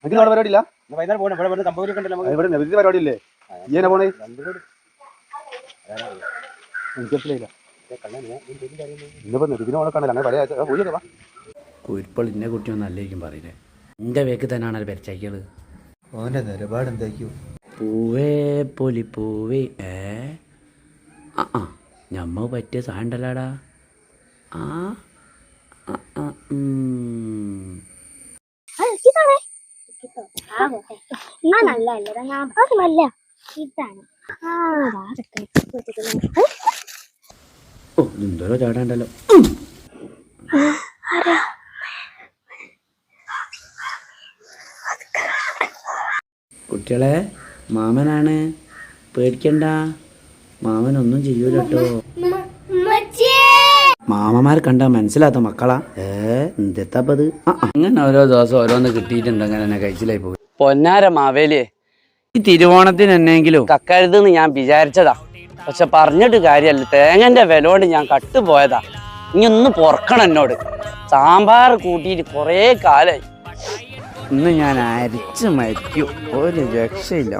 എനിക്ക് നാളെ പരിപാടിയില്ല. ഇവിടെ നബിക്ക് പരിപാടിയില്ലേ? ഈ എന്നെ പോണേ എനിക്കില്ല. ഇന്നിപ്പോ നബിദിനെ ഓളെ കണ്ടല്ലോ. അങ്ങനെ പറയാ പോയില്ലേ? കുരിപ്പോൾ ഇന്നെ കുട്ടിയൊന്നും അല്ലേക്കും പറയില്ലേ. എൻ്റെ വേക്ക് തന്നെയാണല്ലോ പെരച്ചാക്കികള്. ഓൻ്റെ നിലപാട് എന്തായിരിക്കും? പൂവേ പൊലിപ്പൂവേ ഞമ്മ പറ്റിയ സാധനണ്ടല്ലാടാ. എന്തോരോ ചാടാണ്ടല്ലോ. കുട്ടികളെ മാമനാണ്, പേടിക്കണ്ട. മാമനൊന്നും ചെയ്യൂല കേട്ടോ. മാമന്മാർ കണ്ടാ മനസ്സിലാത്ത മക്കളാ. എന്തെത്താപ്പത്? അങ്ങനെ ഓരോ ദിവസം ഓരോന്ന് കിട്ടിയിട്ടുണ്ട്. അങ്ങനെ തന്നെ കഴിച്ചിലായി പോയി. പൊന്നാര മാവേലിയെ, ഈ തിരുവോണത്തിന് എന്നെങ്കിലും കക്കരുതെന്ന് ഞാൻ വിചാരിച്ചതാ. പക്ഷെ പറഞ്ഞിട്ട് കാര്യമല്ല, തേങ്ങന്റെ വില കൊണ്ട് ഞാൻ കട്ടുപോയതാ. ഇനി ഒന്ന് പൊറക്കണം എന്നോട്. സാമ്പാർ കൂട്ടിയിട്ട് കുറേ കാലായി. ഇന്ന് ഞാൻ അരിച്ച് മരിക്കും. ഒരു രക്ഷയില്ല.